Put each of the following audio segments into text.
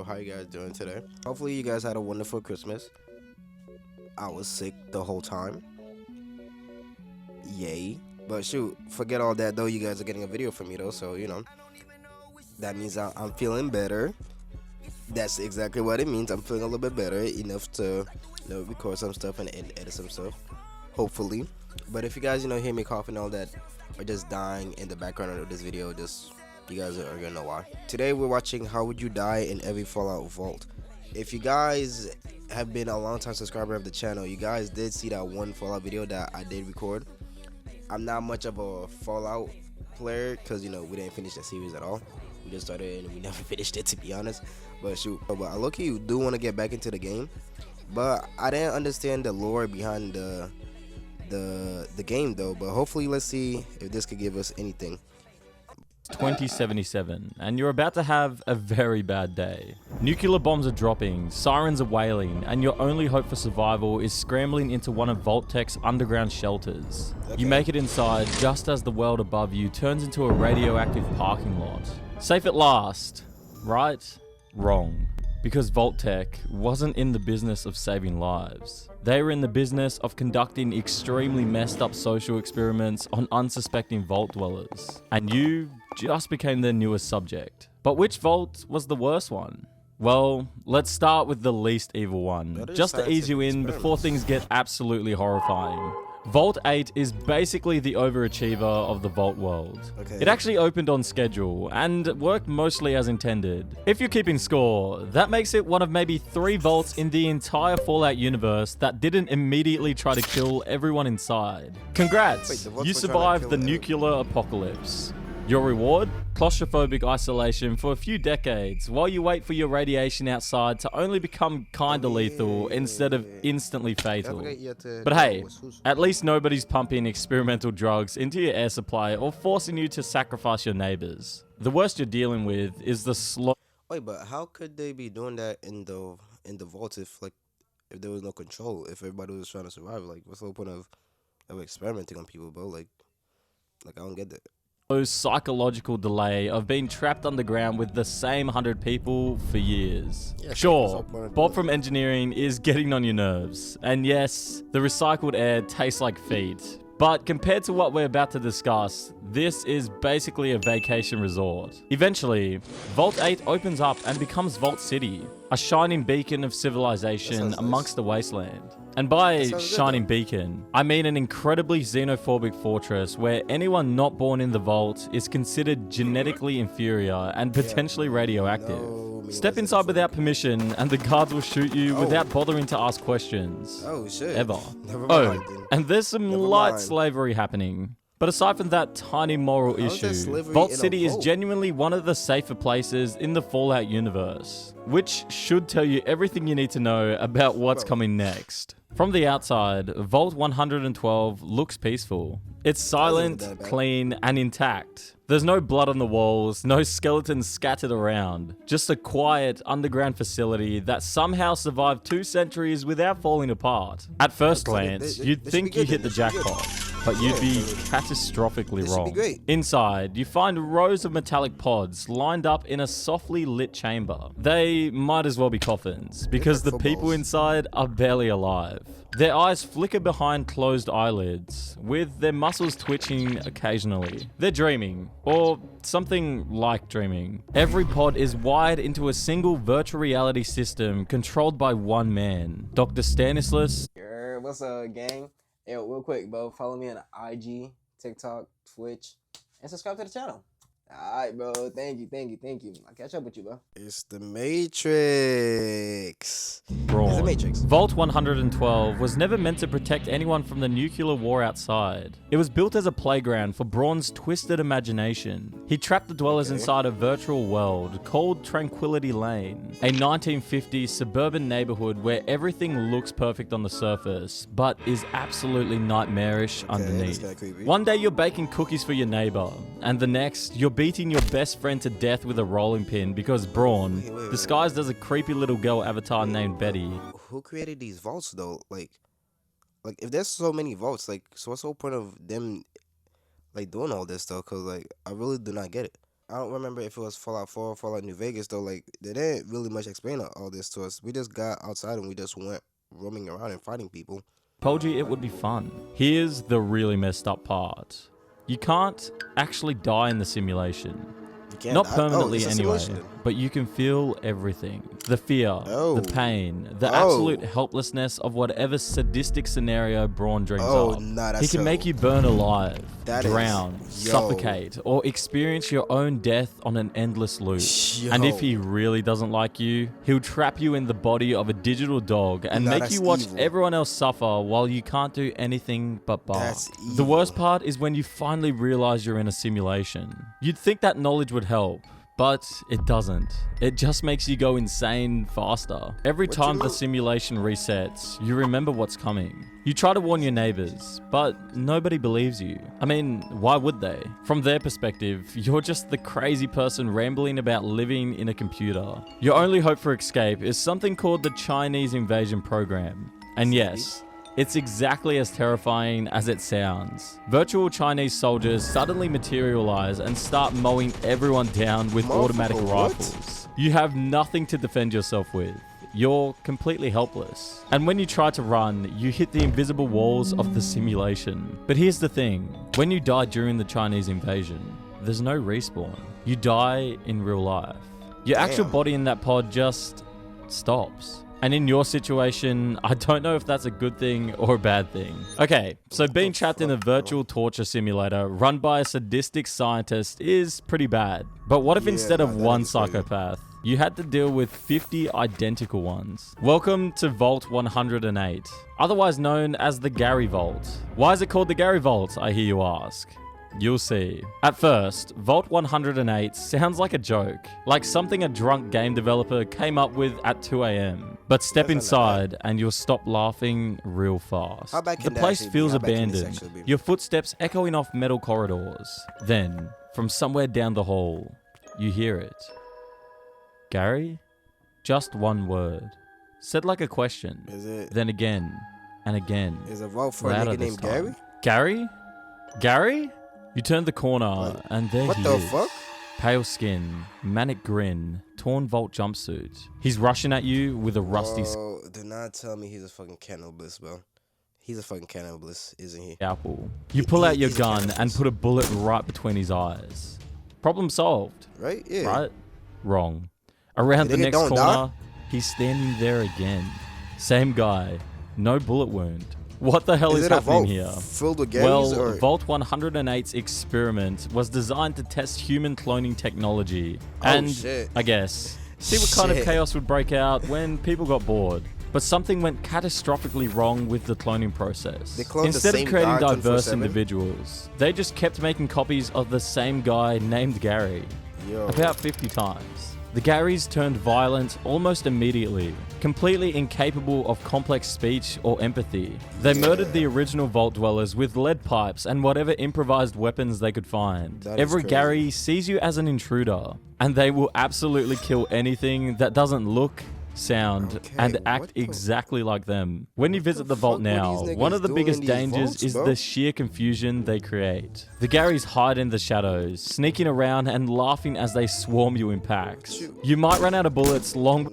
how you guys doing today? Hopefully you guys had a wonderful Christmas. I was sick the whole time. Yay. But shoot, forget all that though. You guys are getting a video from me though, so you know that means I'm feeling better. That's exactly what it means. I'm feeling a little bit better, enough to record some stuff and edit some stuff, hopefully. But if you guys hear me coughing and all that, or just dying in the background of this video, just you guys are gonna know why. Today we're watching How Would You Die in Every Fallout Vault. If you guys have been a long time subscriber of the channel, you guys did see that one Fallout video that I did record. I'm not much of a Fallout player because we didn't finish the series at all. We just started and we never finished it, to be honest. But shoot, but I low-key do want to get back into the game, but I didn't understand the lore behind the game though. But hopefully, let's see if this could give us anything. 2077, and you're about to have a very bad day. Nuclear bombs are dropping, sirens are wailing, and your only hope for survival is scrambling into one of Vault-Tec's underground shelters. Okay. You make it inside just as the world above you turns into a radioactive parking lot. Safe at last, right? Wrong. Because Vault-Tec wasn't in the business of saving lives. They were in the business of conducting extremely messed up social experiments on unsuspecting vault dwellers. And you just became their newest subject. But which vault was the worst one? Well, let's start with the least evil one, just to ease you in before things get absolutely horrifying. Vault 8 is basically the overachiever of the Vault world. Okay. It actually opened on schedule and worked mostly as intended. If you're keeping score, that makes it one of maybe 3 vaults in the entire Fallout universe that didn't immediately try to kill everyone inside. Congrats, you survived the nuclear apocalypse. Your reward? Claustrophobic isolation for a few decades while you wait for your radiation outside to only become kinda lethal instead of instantly fatal. But hey, at least nobody's pumping experimental drugs into your air supply or forcing you to sacrifice your neighbors. The worst you're dealing with is the slow. Wait, but how could they be doing that in the vault if there was no control? If everybody was trying to survive, what's the whole point of experimenting on people, bro? Like I don't get that. Psychological delay of being trapped underground with the same 100 people for years. Yeah, sure, Bob from engineering is getting on your nerves. And yes, the recycled air tastes like feet. But compared to what we're about to discuss, this is basically a vacation resort. Eventually, Vault 8 opens up and becomes Vault City, a shining beacon of civilization amongst the wasteland. And by shining beacon, I mean an incredibly xenophobic fortress where anyone not born in the vault is considered genetically inferior and potentially radioactive. Step inside without permission and the guards will shoot you without bothering to ask questions. Oh shit. Ever. Never mind, And there's some light slavery happening. But aside from that tiny moral issue, Vault City is genuinely one of the safer places in the Fallout universe, which should tell you everything you need to know about what's coming next. From the outside, Vault 112 looks peaceful. It's silent, clean, and intact. There's no blood on the walls, no skeletons scattered around. Just a quiet, underground facility that somehow survived 2 centuries without falling apart. At first glance, you'd think you hit the jackpot, but you'd be catastrophically wrong. Inside, you find rows of metallic pods lined up in a softly lit chamber. They might as well be coffins, because the people inside are barely alive. Their eyes flicker behind closed eyelids, with their muscles twitching occasionally. They're dreaming, or something like dreaming. Every pod is wired into a single virtual reality system controlled by one man, Dr. Stanislas. What's up, gang? Hey, real quick, bro, follow me on IG, TikTok, Twitch, and subscribe to the channel. Alright, bro. Thank you. I'll catch up with you, bro. It's the Matrix. It's the Matrix. Vault 112 was never meant to protect anyone from the nuclear war outside. It was built as a playground for Braun's twisted imagination. He trapped the dwellers inside a virtual world called Tranquility Lane, a 1950s suburban neighborhood where everything looks perfect on the surface, but is absolutely nightmarish underneath. One day you're baking cookies for your neighbor, and the next you're beating your best friend to death with a rolling pin because Braun, disguised as a creepy little girl avatar named Betty. Who created these vaults though? Like if there's so many vaults, so what's the whole point of them doing all this stuff? Cause I really do not get it. I don't remember if it was Fallout 4 or Fallout New Vegas though. Like they didn't really much explain all this to us. We just got outside and we just went roaming around and fighting people. Told you it would be fun. Here's the really messed up part. You can't actually die in the simulation. Not permanently anyway, but you can feel everything. The fear, the pain, the absolute helplessness of whatever sadistic scenario Braun dreams up. He can make you burn alive, drown, suffocate, or experience your own death on an endless loop. And if he really doesn't like you, he'll trap you in the body of a digital dog and make you watch everyone else suffer while you can't do anything but bark. The worst part is when you finally realize you're in a simulation. You'd think that knowledge would help, but it doesn't. It just makes you go insane faster. Every time the simulation resets, you remember what's coming. You try to warn your neighbors, but nobody believes you. I mean, why would they? From their perspective, you're just the crazy person rambling about living in a computer. Your only hope for escape is something called the Chinese invasion program. And yes, it's exactly as terrifying as it sounds. Virtual Chinese soldiers suddenly materialize and start mowing everyone down with automatic rifles. You have nothing to defend yourself with. You're completely helpless. And when you try to run, you hit the invisible walls of the simulation. But here's the thing. When you die during the Chinese invasion, there's no respawn. You die in real life. Your actual body in that pod just stops. And in your situation, I don't know if that's a good thing or a bad thing. Okay, so being trapped in a virtual torture simulator run by a sadistic scientist is pretty bad. But what if instead of one psychopath, you had to deal with 50 identical ones? Welcome to Vault 108, otherwise known as the Gary Vault. Why is it called the Gary Vault, I hear you ask? You'll see. At first, Vault 108 sounds like a joke, like something a drunk game developer came up with at 2 a.m. But step inside and you'll stop laughing real fast. The place feels abandoned, your footsteps echoing off metal corridors. Then, from somewhere down the hall, you hear it. Gary? Just one word. Said like a question. Is it? Then again and again. Is a vault for a nigga named Gary? Gary? Gary? You turn the corner, and there he is. What the fuck? Pale skin, manic grin, torn Vault jumpsuit. He's rushing at you with a rusty do not tell me he's a fucking cannibalist, bro. He's a fucking cannibalist, isn't he? scalpel. You pull out your gun and put a bullet right between his eyes. Problem solved. Right? Yeah. Right? Wrong. Around the next corner, he's standing there again. Same guy. No bullet wound. What the hell is happening here? Filled with well, Vault 108's experiment was designed to test human cloning technology. And, I guess, see what kind of chaos would break out when people got bored. But something went catastrophically wrong with the cloning process. Instead of creating diverse individuals, they just kept making copies of the same guy named Gary. About 50 times. The Garys turned violent almost immediately, completely incapable of complex speech or empathy. They murdered the original Vault dwellers with lead pipes and whatever improvised weapons they could find. Every Gary sees you as an intruder, and they will absolutely kill anything that doesn't look, sound, and act exactly like them. When you visit the Vault now, one of the biggest dangers is the sheer confusion they create. The Garys hide in the shadows, sneaking around and laughing as they swarm you in packs. You might run out of bullets long...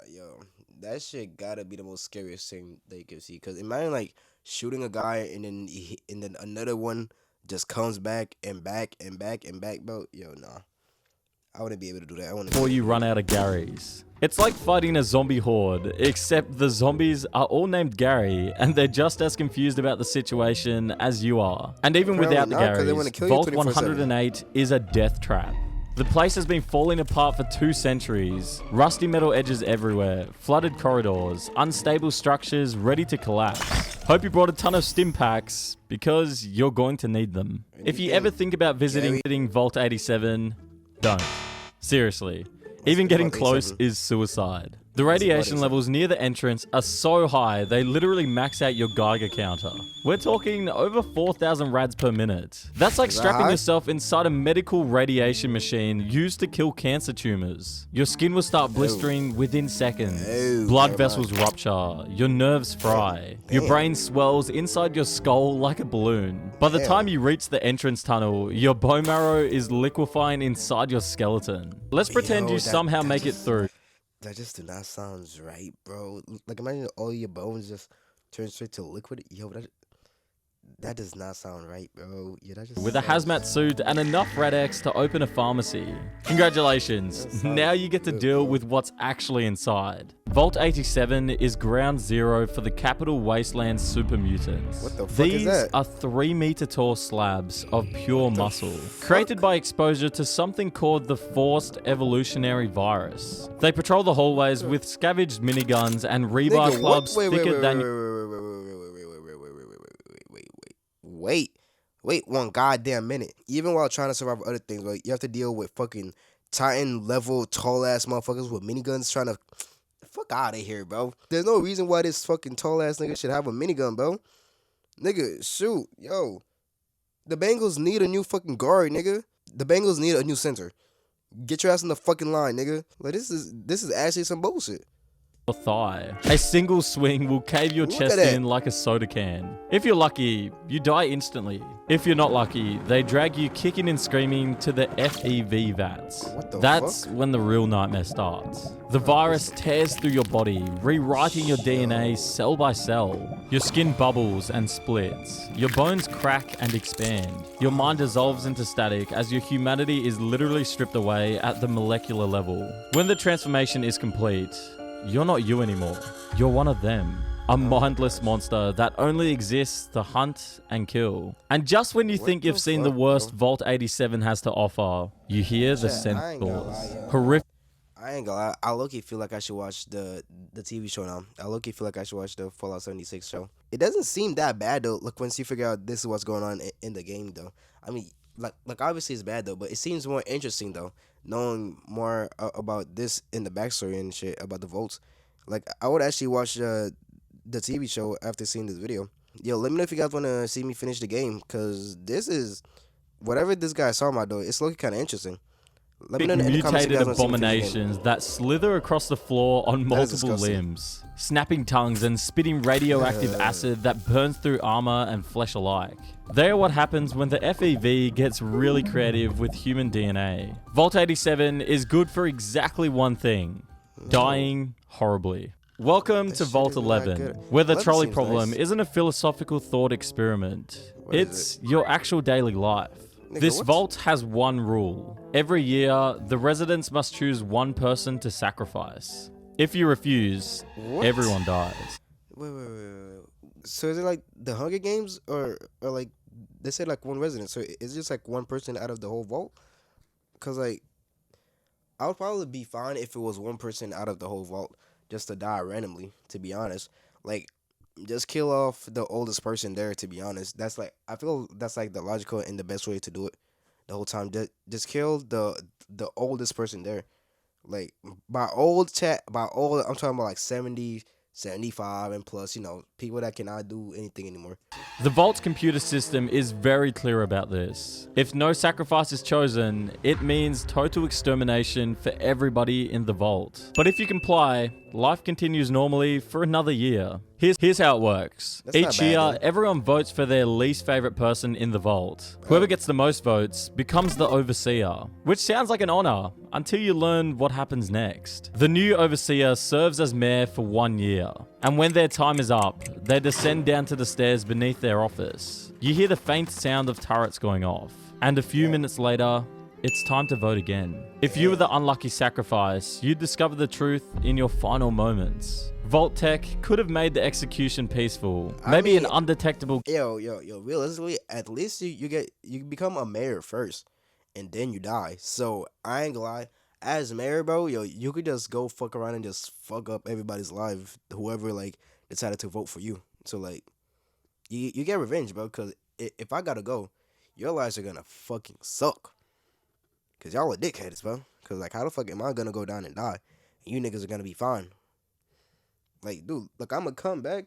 Yo, that shit gotta be the most scariest thing they can see. Cause imagine like shooting a guy and then another one just comes back and back and back and back, bro. Yo, nah. I wouldn't be able to do that. Before you run out of Garys. It's like fighting a zombie horde, except the zombies are all named Gary, and they're just as confused about the situation as you are. And even without the Garys, Vault 108 is a death trap. The place has been falling apart for 2 centuries. Rusty metal edges everywhere, flooded corridors, unstable structures ready to collapse. Hope you brought a ton of stim packs, because you're going to need them. If you ever think about visiting Vault 87, don't. Seriously. Even getting close is suicide. The radiation levels near the entrance are so high, they literally max out your Geiger counter. We're talking over 4,000 rads per minute. That's like strapping yourself inside a medical radiation machine used to kill cancer tumors. Your skin will start blistering within seconds. Blood vessels rupture. Your nerves fry. Your brain swells inside your skull like a balloon. By the time you reach the entrance tunnel, your bone marrow is liquefying inside your skeleton. Let's pretend you somehow make it through. That just do not sound right, bro. Like, imagine all your bones just turn straight to liquid. Yo, that does not sound right, bro. Yeah, that just with a hazmat suit and enough Red X to open a pharmacy. Congratulations. Now you get to deal with what's actually inside. Vault 87 is ground zero for the Capital Wasteland super mutants. What the fuck is that? These are 3-meter tall slabs of pure muscle, created by exposure to something called the forced evolutionary virus. They patrol the hallways with scavenged miniguns and rebar clubs thicker than... Wait 1 goddamn minute. Even while trying to survive other things, like, you have to deal with fucking Titan level tall ass motherfuckers with miniguns trying to fuck out of here, bro. There's no reason why this fucking tall ass nigga should have a minigun, bro. Nigga, shoot, yo. The Bengals need a new fucking guard, nigga. The Bengals need a new center. Get your ass in the fucking line, nigga. Like, this is actually some bullshit. Thigh. A single swing will cave your chest in like a soda can. If you're lucky, you die instantly. If you're not lucky, they drag you kicking and screaming to the FEV vats. That's when the real nightmare starts. The virus tears through your body, rewriting your DNA cell by cell. Your skin bubbles and splits. Your bones crack and expand. Your mind dissolves into static as your humanity is literally stripped away at the molecular level. When the transformation is complete, you're not you anymore. You're one of them. A mindless monster that only exists to hunt and kill. And just when you think you've seen the worst Vault 87 has to offer, you hear the centaurs. Horrific. I ain't gonna lie. I low-key feel like I should watch the TV show now. I low-key feel like I should watch the Fallout 76 show. It doesn't seem that bad though. Like, once you figure out this is what's going on in the game though. I mean, like obviously it's bad though, but it seems more interesting though, knowing more about this in the backstory and shit about the Vaults. Like, I would actually watch the TV show after seeing this video. Yo, let me know if you guys want to see me finish the game, because this is, whatever this guy saw about though, it's looking kind of interesting. Let me know in the comments if you guys want to see me finish the game. Abominations that slither across the floor on multiple limbs, snapping tongues and spitting radioactive acid that burns through armor and flesh alike. They are what happens when the FEV gets really creative with human DNA. Vault 87 is good for exactly one thing: dying horribly. Welcome to Vault 11, where the trolley problem isn't a philosophical thought experiment. It's your actual daily life. This vault has one rule. Every year, the residents must choose one person to sacrifice. If you refuse, everyone dies. Wait. So is it like the Hunger Games, or like they said like one resident? So it's just like one person out of the whole vault? Cause like, I would probably be fine if it was one person out of the whole vault just to die randomly. To be honest, like, just kill off the oldest person there. To be honest, that's like, I feel that's like the logical and the best way to do it. The whole time, just kill the oldest person there. Like, by old, I'm talking about like 70, 75 and plus, you know, people that cannot do anything anymore. The Vault's computer system is very clear about this. If no sacrifice is chosen, it means total extermination for everybody in the Vault. But if you comply, life continues normally for another year. Here's how it works. Each year, everyone votes for their least favorite person in the Vault. Whoever gets the most votes becomes the Overseer, which sounds like an honor until you learn what happens next. The new Overseer serves as mayor for 1 year, and when their time is up, they descend down to the stairs beneath their office. You hear the faint sound of turrets going off, and a few minutes later, it's time to vote again. If you were the unlucky sacrifice, you'd discover the truth in your final moments. Vault-Tec could have made the execution peaceful, maybe an undetectable... Yo, realistically, at least you become a mayor first, and then you die. So, I ain't gonna lie, as mayor, bro, yo, you could just go fuck around and just fuck up everybody's life, whoever, like, decided to vote for you. So, like, you get revenge, bro, because if I gotta go, your lives are gonna fucking suck. Because y'all are dickheads, bro. Because, like, how the fuck am I gonna go down and die? And you niggas are gonna be fine. Like, dude, look, I'm gonna come back.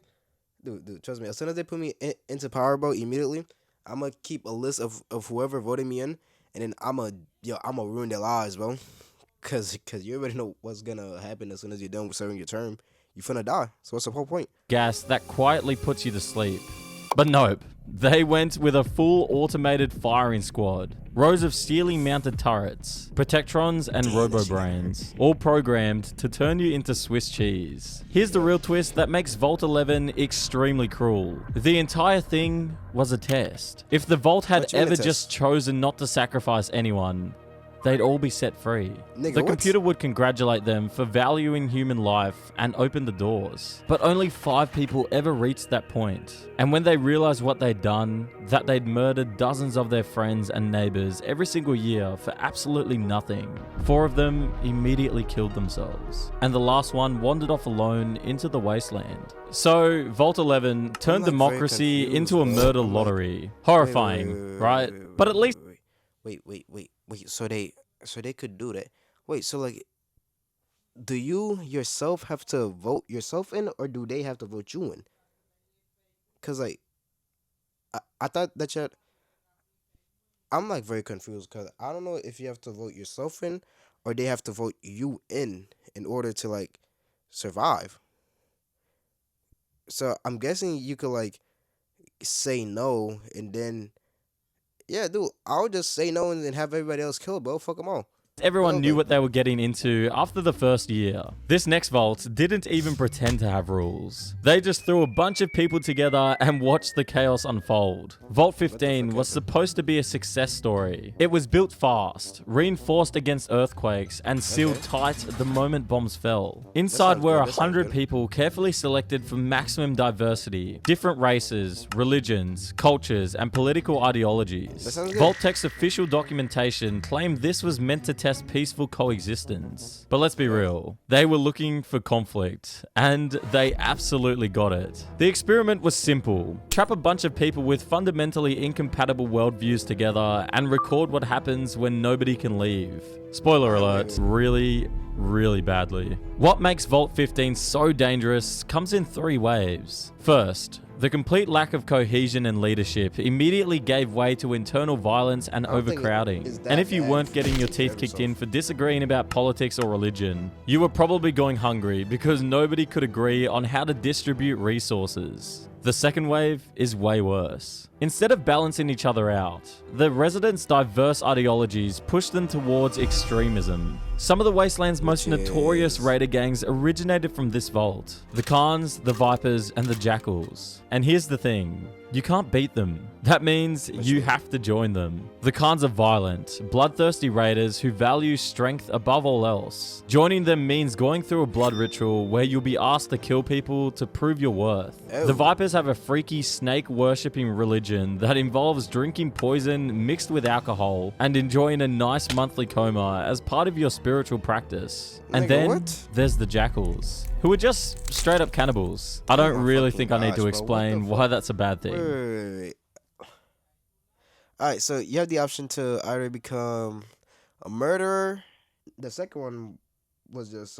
Dude, trust me. As soon as they put me into Power, bro, immediately, I'm gonna keep a list of whoever voted me in, and then I'm gonna ruin their lives, bro. Cause you already know what's gonna happen as soon as you're done with serving your term. You finna die. So what's the whole point? Gas that quietly puts you to sleep. But nope. They went with a full automated firing squad. Rows of steely mounted turrets, protectrons and robo-brains, all programmed to turn you into Swiss cheese. Here's the real twist that makes Vault 11 extremely cruel. The entire thing was a test. If the Vault had ever just chosen not to sacrifice anyone, they'd all be set free. Nigga, the computer would congratulate them for valuing human life and open the doors. But only 5 people ever reached that point. And when they realized what they'd done, that they'd murdered dozens of their friends and neighbors every single year for absolutely nothing, 4 of them immediately killed themselves. And the last one wandered off alone into the wasteland. So, Vault 11 turned democracy into a murder lottery. Horrifying, right? But at least... Wait, so they could do that. Wait, so like, do you yourself have to vote yourself in, or do they have to vote you in? Cause like, I thought that I'm like very confused, cause I don't know if you have to vote yourself in, or they have to vote you in order to like survive. So I'm guessing you could like say no, and then. Yeah, dude, I'll just say no and then have everybody else killed, bro. Fuck them all. Everyone knew what they were getting into after the first year. This next vault didn't even pretend to have rules. They just threw a bunch of people together and watched the chaos unfold. Vault 15 was supposed to be a success story. It was built fast, reinforced against earthquakes, and sealed tight the moment bombs fell. Inside were 100 people carefully selected for maximum diversity, different races, religions, cultures, and political ideologies. Vault-Tec's official documentation claimed this was meant to test peaceful coexistence. But let's be real, they were looking for conflict, and they absolutely got it. The experiment was simple. Trap a bunch of people with fundamentally incompatible worldviews together and record what happens when nobody can leave. Spoiler alert, really badly. What makes Vault 15 so dangerous comes in 3 waves. First, the complete lack of cohesion and leadership immediately gave way to internal violence and overcrowding. And if you weren't getting your teeth kicked in for disagreeing about politics or religion, you were probably going hungry because nobody could agree on how to distribute resources. The second wave is way worse. Instead of balancing each other out, the residents' diverse ideologies pushed them towards extremism. Some of the Wasteland's most notorious raider gangs originated from this vault. The Khans, the Vipers, and the Jackals. And here's the thing, you can't beat them. That means you have to join them. The Khans are violent, bloodthirsty raiders who value strength above all else. Joining them means going through a blood ritual where you'll be asked to kill people to prove your worth. The Vipers have a freaky snake-worshipping religion that involves drinking poison mixed with alcohol and enjoying a nice monthly coma as part of your spiritual practice. And then there's the Jackals, who are just straight up cannibals. I don't really think I need to explain why that's a bad thing. Wait. Alright, so you have the option to either become a murderer. The second one was just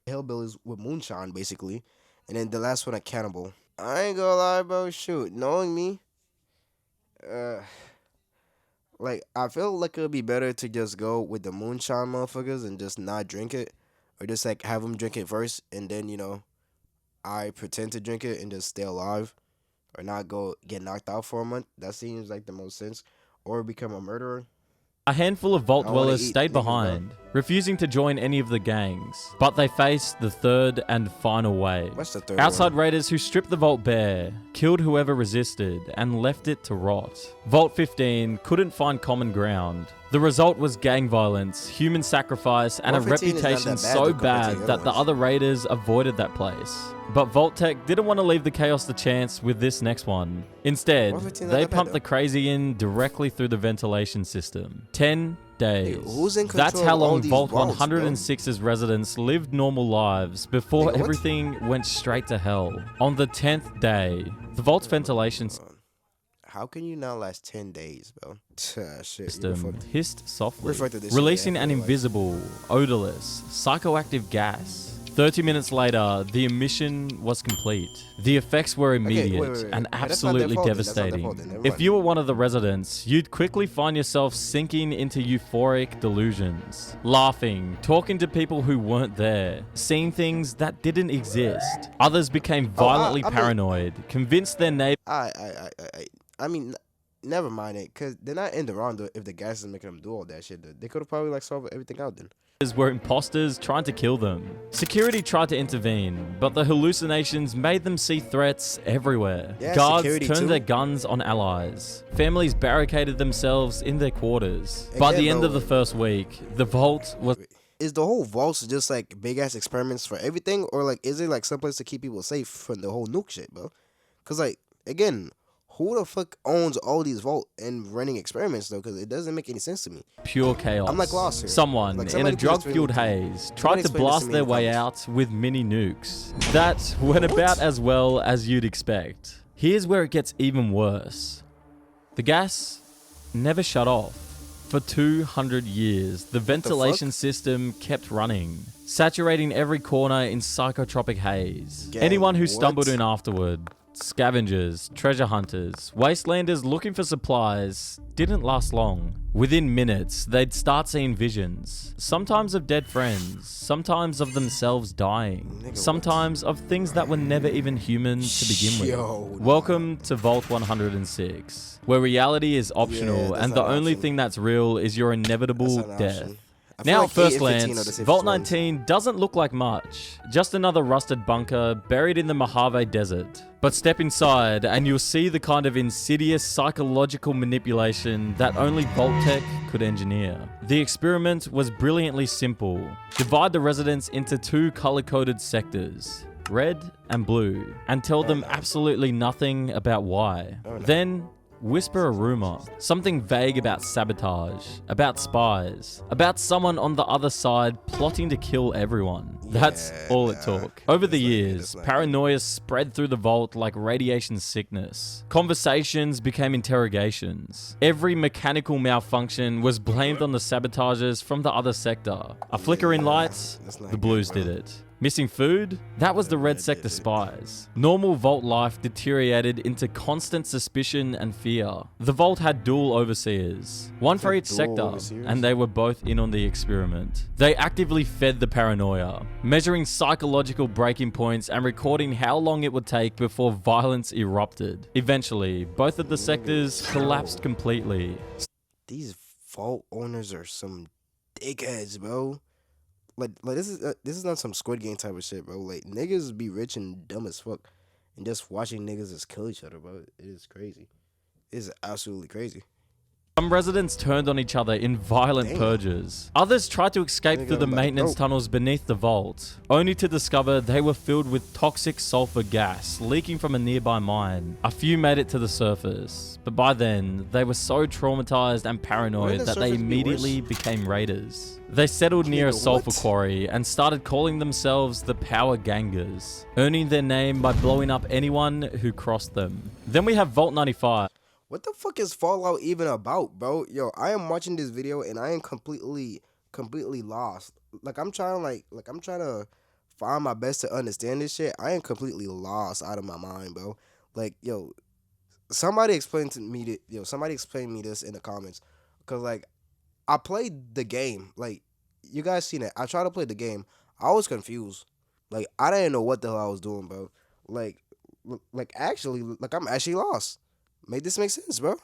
hillbillies with moonshine, basically. And then the last one, a cannibal. I ain't gonna lie, bro. Shoot, knowing me, like, I feel like it would be better to just go with the moonshine motherfuckers and just not drink it. Or just, like, have them drink it first, and then, you know, I pretend to drink it and just stay alive. Or not go get knocked out for a month. That seems like the most sense. Or become a murderer. A handful of Vault dwellers stayed behind, refusing to join any of the gangs. But they faced the third and final wave. What's the third Outside one? raiders who stripped the Vault bare, killed whoever resisted, and left it to rot. Vault 15 couldn't find common ground. The result was gang violence, human sacrifice, and a reputation so bad that the other raiders avoided that place. But Vault-Tec didn't want to leave the chaos to chance with this next one. Instead, they pumped the crazy in directly through the ventilation system. 10 days. That's how long Vault 106's residents lived normal lives before everything went straight to hell. On the 10th day, the Vault's ventilation How can you not last 10 days, bro? system hissed softly, releasing an invisible, odorless, psychoactive gas. 30 minutes later, the emission was complete. The effects were immediate and absolutely devastating. If you were one of the residents, you'd quickly find yourself sinking into euphoric delusions, laughing, talking to people who weren't there, seeing things that didn't exist. Others became violently paranoid, convinced their neighbors. I mean, never mind it, because they're not in the wrong if the gas is making them do all that shit. They could have probably like solved everything out then. Were imposters trying to kill them. Security tried to intervene, but the hallucinations made them see threats everywhere. Yeah, guards turned their guns on allies. Families barricaded themselves in their quarters. By the end of the first week, the vault was... Is the whole vault just like big ass experiments for everything, or like is it like someplace to keep people safe from the whole nuke shit, bro? Cause like again, who the fuck owns all these vault and running experiments though? Because it doesn't make any sense to me. Pure chaos. I'm like lost here. Someone in a drug-fueled haze tried to blast their way out with mini nukes. That went about as well as you'd expect. Here's where it gets even worse. The gas never shut off. For 200 years, the ventilation system kept running, saturating every corner in psychotropic haze. Anyone who stumbled in afterward, scavengers, treasure hunters, wastelanders looking for supplies, didn't last long. Within minutes, they'd start seeing visions, sometimes of dead friends, sometimes of themselves dying, sometimes of things that were never even human to begin with. Welcome to Vault 106, where reality is optional and the only thing that's real is your inevitable death. Now at first glance, Vault 19 doesn't look like much, just another rusted bunker buried in the Mojave Desert. But step inside and you'll see the kind of insidious psychological manipulation that only Vault-Tec could engineer. The experiment was brilliantly simple. Divide the residents into two color-coded sectors, red and blue, and tell them absolutely nothing about why. Then whisper a rumor, something vague about sabotage, about spies, about someone on the other side plotting to kill everyone. That's all it took. Over the years, paranoia spread through the vault like radiation sickness. Conversations became interrogations. Every mechanical malfunction was blamed on the sabotagers from the other sector. A flicker in lights, the blues did it. Missing food? That was the red sector spies. Normal vault life deteriorated into constant suspicion and fear. The vault had dual overseers, one for each sector, and they were both in on the experiment. They actively fed the paranoia, measuring psychological breaking points and recording how long it would take before violence erupted. Eventually, both of the sectors collapsed completely. These vault owners are some dickheads, bro. Like this is not some Squid Game type of shit, bro. Like niggas be rich and dumb as fuck, and just watching niggas just kill each other, bro. It is crazy. It is absolutely crazy. Some residents turned on each other in violent purges. Others tried to escape through the maintenance tunnels beneath the vault, only to discover they were filled with toxic sulfur gas leaking from a nearby mine. A few made it to the surface, but by then, they were so traumatized and paranoid that they immediately became raiders. They settled near a sulfur quarry and started calling themselves the Power Gangers, earning their name by blowing up anyone who crossed them. Then we have Vault 95. What the fuck is Fallout even about, bro? Yo, I am watching this video and I am completely lost. Like I'm trying to find my best to understand this shit. I am completely lost out of my mind, bro. Like, yo, somebody explain me this in the comments, cause like I played the game. Like you guys seen it. I tried to play the game. I was confused. Like I didn't know what the hell I was doing, bro. Like I'm actually lost. Make this make sense, bro.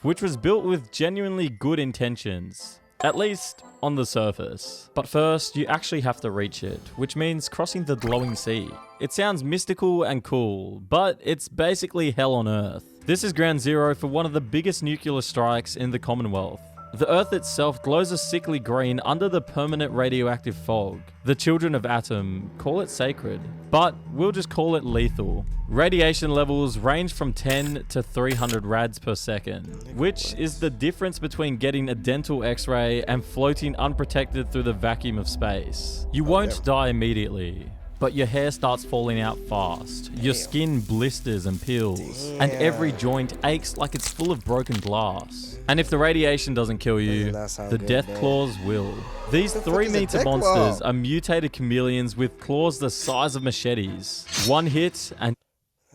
Which was built with genuinely good intentions, at least on the surface. But first, you actually have to reach it, which means crossing the glowing sea. It sounds mystical and cool, but it's basically hell on Earth. This is ground zero for one of the biggest nuclear strikes in the Commonwealth. The Earth itself glows a sickly green under the permanent radioactive fog. The children of Atom call it sacred, but we'll just call it lethal. Radiation levels range from 10 to 300 rads per second, which is the difference between getting a dental x-ray and floating unprotected through the vacuum of space. You won't die immediately, but your hair starts falling out fast. Your skin blisters and peels, and every joint aches like it's full of broken glass. And if the radiation doesn't kill you, the death claws will. These 3-meter monsters are mutated chameleons with claws the size of machetes. One hit and...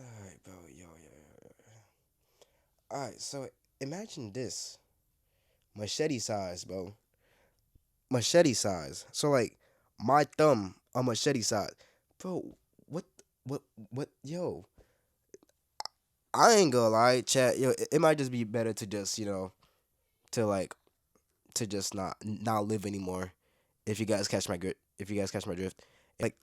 Alright, bro, yo. Alright, so imagine this. Machete size, bro. Machete size. So, like, my thumb on machete size. Bro, what, yo. I ain't gonna lie, chat, yo, it might just be better to just, to just not live anymore. If you guys catch my drift.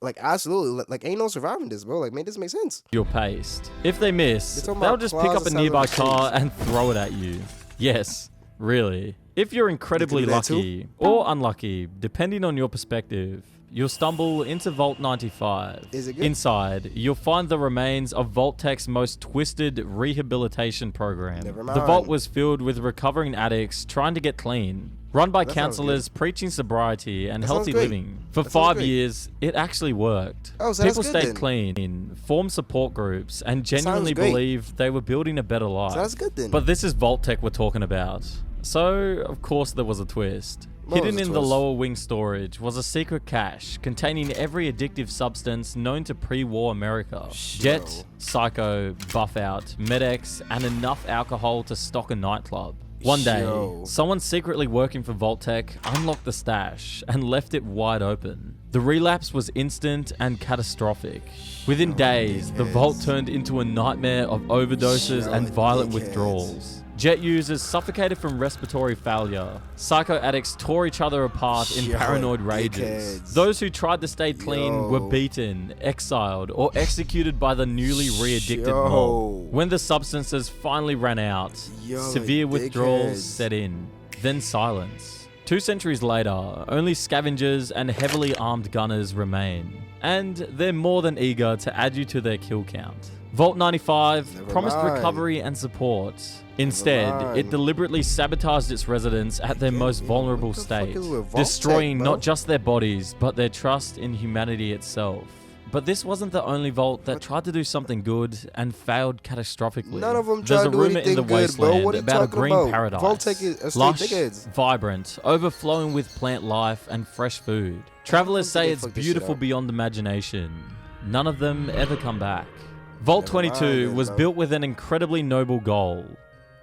Like absolutely, like ain't no surviving this, bro. Like, man, this makes sense. You're paced. If they miss, they'll just pick up a nearby car and throw it at you. Yes, really. If you're incredibly lucky or unlucky, depending on your perspective, you'll stumble into Vault 95. Is it good? Inside, you'll find the remains of Vault-Tec's most twisted rehabilitation program. Never mind. The vault was filled with recovering addicts trying to get clean, run by counselors preaching sobriety and healthy living. For 5 years, it actually worked. Oh, so people that's good stayed then. clean, formed support groups, and genuinely believed they were building a better life. So that's good then. But this is Vault-Tec we're talking about. So, of course, there was a twist. Hidden in the lower wing storage was a secret cache containing every addictive substance known to pre-war America. Jet, Psycho, Buff-Out, Med-X, and enough alcohol to stock a nightclub. One day, someone secretly working for Vault-Tec unlocked the stash and left it wide open. The relapse was instant and catastrophic. Within days, the vault turned into a nightmare of overdoses and violent withdrawals. Jet users suffocated from respiratory failure. Psycho addicts tore each other apart in paranoid rages. Those who tried to stay clean were beaten, exiled, or executed by the newly re-addicted mob. When the substances finally ran out, severe withdrawals set in. Then silence. 2 centuries later, only scavengers and heavily armed gunners remain. And they're more than eager to add you to their kill count. Vault 95 promised recovery and support. Instead, it deliberately sabotaged its residents at their most vulnerable state, destroying not just their bodies, but their trust in humanity itself. But this wasn't the only vault that tried to do something good and failed catastrophically. None of them There's tried a to do rumor in anything the good, wasteland bro. What are you about a talking green about? paradise, Vault-Tec is lush, dickheads. vibrant, overflowing with plant life and fresh food. Travelers say it's beautiful beyond imagination. None of them ever come back. Vault 22 was built with an incredibly noble goal: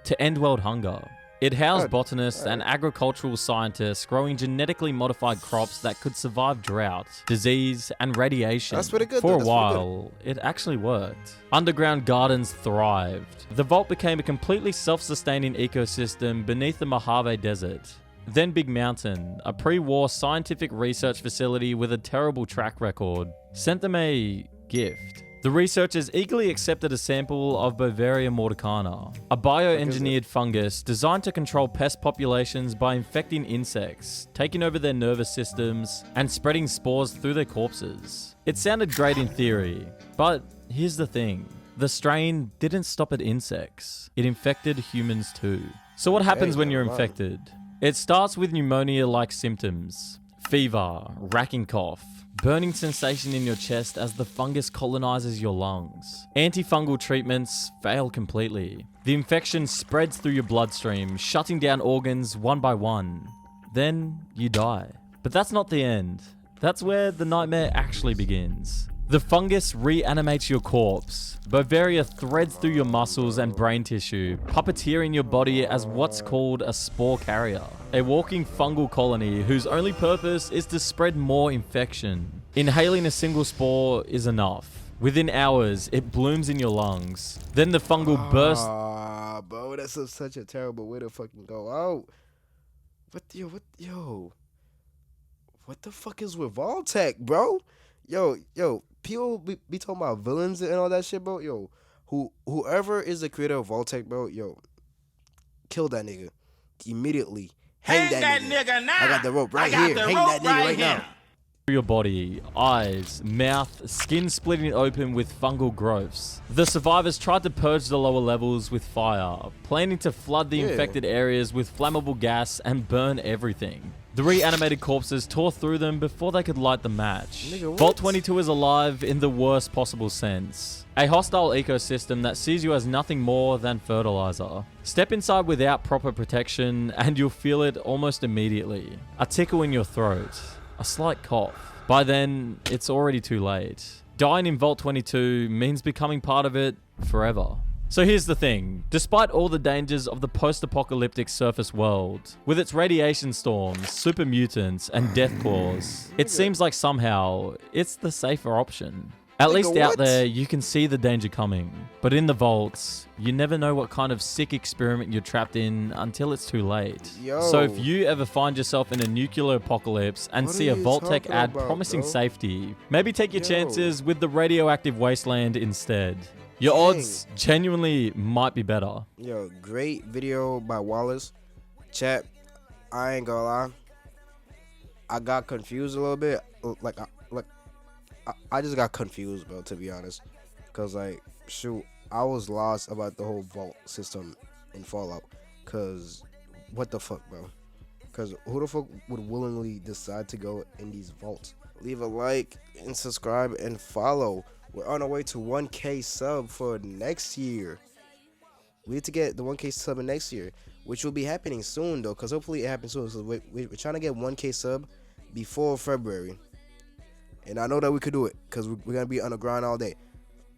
to end world hunger. It housed botanists and agricultural scientists growing genetically modified crops that could survive drought, disease, and radiation. That's pretty good. For a while, it actually worked. Underground gardens thrived. The vault became a completely self-sustaining ecosystem beneath the Mojave Desert. Then Big Mountain, a pre-war scientific research facility with a terrible track record, sent them a gift. The researchers eagerly accepted a sample of Bavaria mordicana, a bioengineered fungus designed to control pest populations by infecting insects, taking over their nervous systems, and spreading spores through their corpses. It sounded great in theory, but here's the thing. The strain didn't stop at insects. It infected humans too. So what happens when you're infected? It starts with pneumonia-like symptoms: fever, racking cough, burning sensation in your chest as the fungus colonizes your lungs. Antifungal treatments fail completely. The infection spreads through your bloodstream, shutting down organs one by one. Then you die. But that's not the end. That's where the nightmare actually begins. The fungus reanimates your corpse. Bavaria threads through your muscles and brain tissue, puppeteering your body as what's called a spore carrier. A walking fungal colony whose only purpose is to spread more infection. Inhaling a single spore is enough. Within hours, it blooms in your lungs. Then the fungal bursts. Ah, bro, that's such a terrible way to fucking go out. What the fuck is with Vault-Tec, bro? Yo, people be talking about villains and all that shit, bro. Yo, whoever is the creator of Vault-Tec, bro, yo, kill that nigga immediately. Hang that nigga now. I got the rope right here. Hang that nigga right now. Your body, eyes, mouth, skin splitting open with fungal growths. The survivors tried to purge the lower levels with fire, planning to flood the infected areas with flammable gas and burn everything. The reanimated corpses tore through them before they could light the match. Nigga, Vault 22 is alive in the worst possible sense. A hostile ecosystem that sees you as nothing more than fertilizer. Step inside without proper protection and you'll feel it almost immediately. A tickle in your throat. A slight cough. By then, it's already too late. Dying in Vault 22 means becoming part of it forever. So here's the thing, despite all the dangers of the post-apocalyptic surface world, with its radiation storms, super mutants, and death claws, it seems like somehow it's the safer option. At least out there, you can see the danger coming. But in the vaults, you never know what kind of sick experiment you're trapped in until it's too late. So if you ever find yourself in a nuclear apocalypse and see a Vault-Tec ad promising safety, maybe take your chances with the radioactive wasteland instead. Your odds genuinely might be better. Yo, great video by Wallace. Chat, I ain't gonna lie. I got confused a little bit. I just got confused, bro, to be honest. Because, like, shoot, I was lost about the whole vault system in Fallout. Because, what the fuck, bro? Because who the fuck would willingly decide to go in these vaults? Leave a like and subscribe and follow. We're on our way to 1K sub for next year. We need to get the 1K sub in next year, which will be happening soon, though, because hopefully it happens soon. So we're trying to get 1K sub before February. And I know that we could do it, because we're going to be on the grind all day.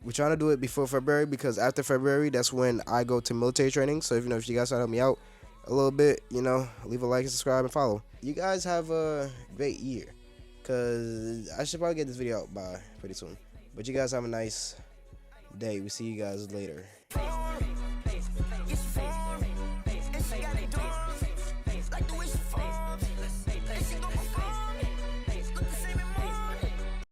We're trying to do it before February, because after February, that's when I go to military training. So, if you guys want to help me out a little bit, leave a like and subscribe and follow. You guys have a great year, because I should probably get this video out by pretty soon. But you guys have a nice day. We'll see you guys later.